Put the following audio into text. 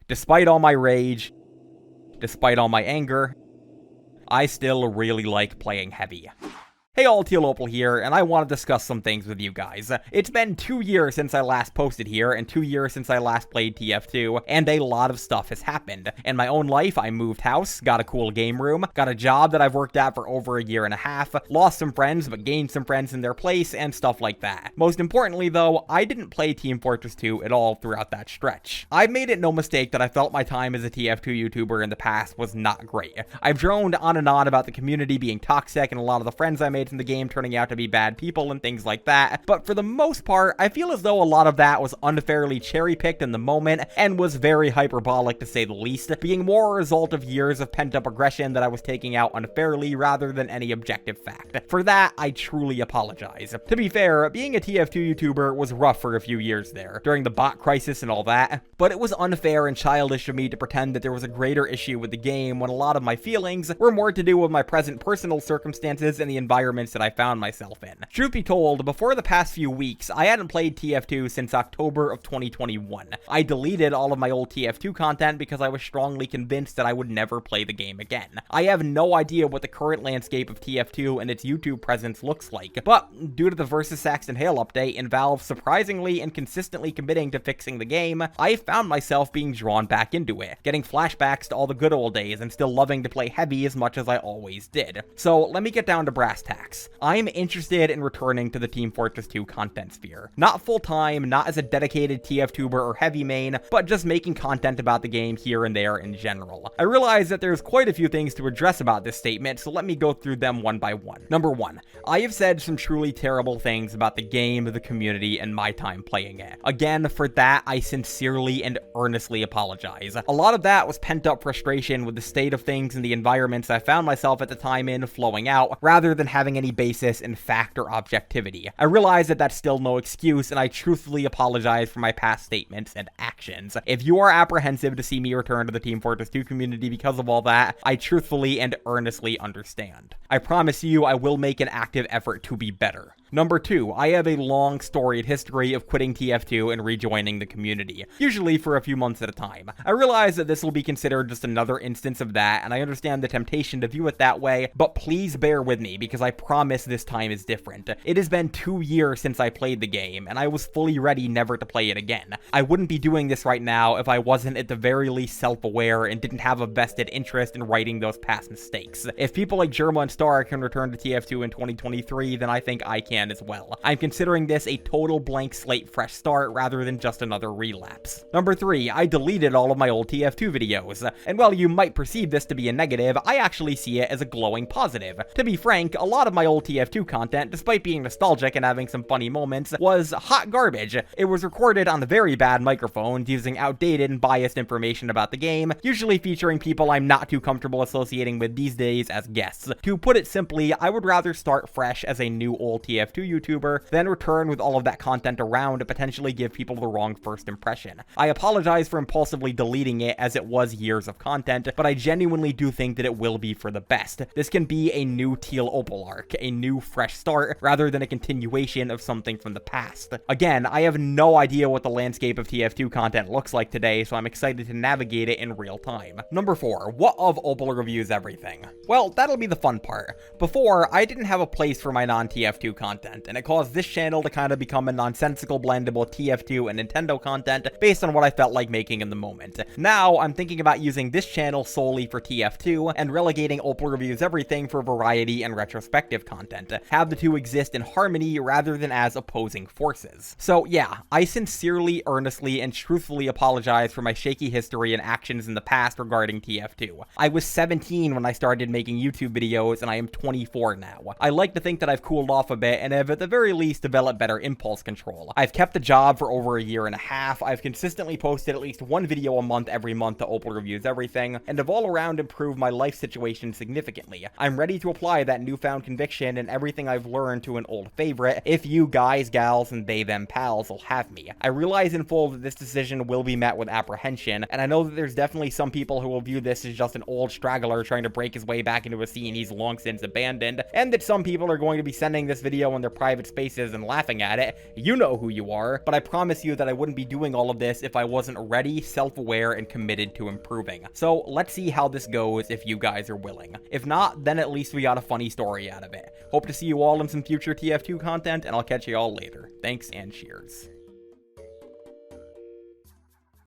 Despite all my rage, despite all my anger, I still really like playing heavy. Hey all, TLOpal here, and I want to discuss some things with you guys. It's been 2 years since I last posted here, and 2 years since I last played TF2, and a lot of stuff has happened. In my own life, I moved house, got a cool game room, got a job that I've worked at for over a year and a half, lost some friends, but gained some friends in their place, and stuff like that. Most importantly though, I didn't play Team Fortress 2 at all throughout that stretch. I've made it no mistake that I felt my time as a TF2 YouTuber in the past was not great. I've droned on and on about the community being toxic and a lot of the friends I made in the game turning out to be bad people and things like that, but for the most part, I feel as though a lot of that was unfairly cherry-picked in the moment and was very hyperbolic to say the least, being more a result of years of pent-up aggression that I was taking out unfairly rather than any objective fact. For that, I truly apologize. To be fair, being a TF2 YouTuber was rough for a few years there, during the bot crisis and all that, but it was unfair and childish of me to pretend that there was a greater issue with the game when a lot of my feelings were more to do with my present personal circumstances and the environments that I found myself in. Truth be told, before the past few weeks, I hadn't played TF2 since October of 2021. I deleted all of my old TF2 content because I was strongly convinced that I would never play the game again. I have no idea what the current landscape of TF2 and its YouTube presence looks like, but due to the Versus Saxton Hale update and Valve surprisingly and consistently committing to fixing the game, I found myself being drawn back into it, getting flashbacks to all the good old days and still loving to play heavy as much as I always did. So let me get down to brass tacks. I'm interested in returning to the Team Fortress 2 content sphere. Not full-time, not as a dedicated TF2ber or heavy main, but just making content about the game here and there in general. I realize that there's quite a few things to address about this statement, so let me go through them one by one. Number 1, I have said some truly terrible things about the game, the community, and my time playing it. Again, for that, I sincerely and earnestly apologize. A lot of that was pent-up frustration with the state of things and the environments I found myself at the time in flowing out, rather than having any basis in fact or objectivity. I realize that that's still no excuse, and I truthfully apologize for my past statements and actions. If you are apprehensive to see me return to the Team Fortress 2 community because of all that, I truthfully and earnestly understand. I promise you I will make an active effort to be better. Number 2, I have a long storied history of quitting TF2 and rejoining the community, usually for a few months at a time. I realize that this will be considered just another instance of that, and I understand the temptation to view it that way, but please bear with me because I promise this time is different. It has been 2 years since I played the game, and I was fully ready never to play it again. I wouldn't be doing this right now if I wasn't at the very least self-aware and didn't have a vested interest in righting those past mistakes. If people like Germa and Star can return to TF2 in 2023, then I think I can as well. I'm considering this a total blank slate fresh start rather than just another relapse. Number 3, I deleted all of my old TF2 videos, and while you might perceive this to be a negative, I actually see it as a glowing positive. To be frank, a lot of my old TF2 content, despite being nostalgic and having some funny moments, was hot garbage. It was recorded on very bad microphones using outdated and biased information about the game, usually featuring people I'm not too comfortable associating with these days as guests. To put it simply, I would rather start fresh as a new old TF2 YouTuber than return with all of that content around to potentially give people the wrong first impression. I apologize for impulsively deleting it as it was years of content, but I genuinely do think that it will be for the best. This can be a new TLOpal arc, a new fresh start, rather than a continuation of something from the past. Again, I have no idea what the landscape of TF2 content looks like today, so I'm excited to navigate it in real time. Number 4, what of Opal reviews everything? Well, that'll be the fun part. Before, I didn't have a place for my non-TF2 content, and it caused this channel to kind of become a nonsensical blend of both TF2 and Nintendo content based on what I felt like making in the moment. Now, I'm thinking about using this channel solely for TF2 and relegating Opal reviews everything for variety and retrospective content. Have the two exist in harmony rather than as opposing forces. So yeah, I sincerely, earnestly, and truthfully apologize for my shaky history and actions in the past regarding TF2. I was 17 when I started making YouTube videos, and I am 24 now. I like to think that I've cooled off a bit and have at the very least developed better impulse control. I've kept the job for over a year and a half, I've consistently posted at least one video a month every month to Opal Reviews Everything, and have all around improved my life situation significantly. I'm ready to apply that newfound conviction and everything I've learned to an old favorite, if you guys, gals, and they, them pals will have me. I realize in full that this decision will be met with apprehension, and I know that there's definitely some people who will view this as just an old straggler trying to break his way back into a scene he's long since abandoned, and that some people are going to be sending this video in their private spaces and laughing at it, you know who you are, but I promise you that I wouldn't be doing all of this if I wasn't ready, self-aware, and committed to improving. So let's see how this goes if you guys are willing. If not, then at least we got a funny story out of it. Hope to see you all in some future TF2 content, and I'll catch you all later. Thanks and cheers.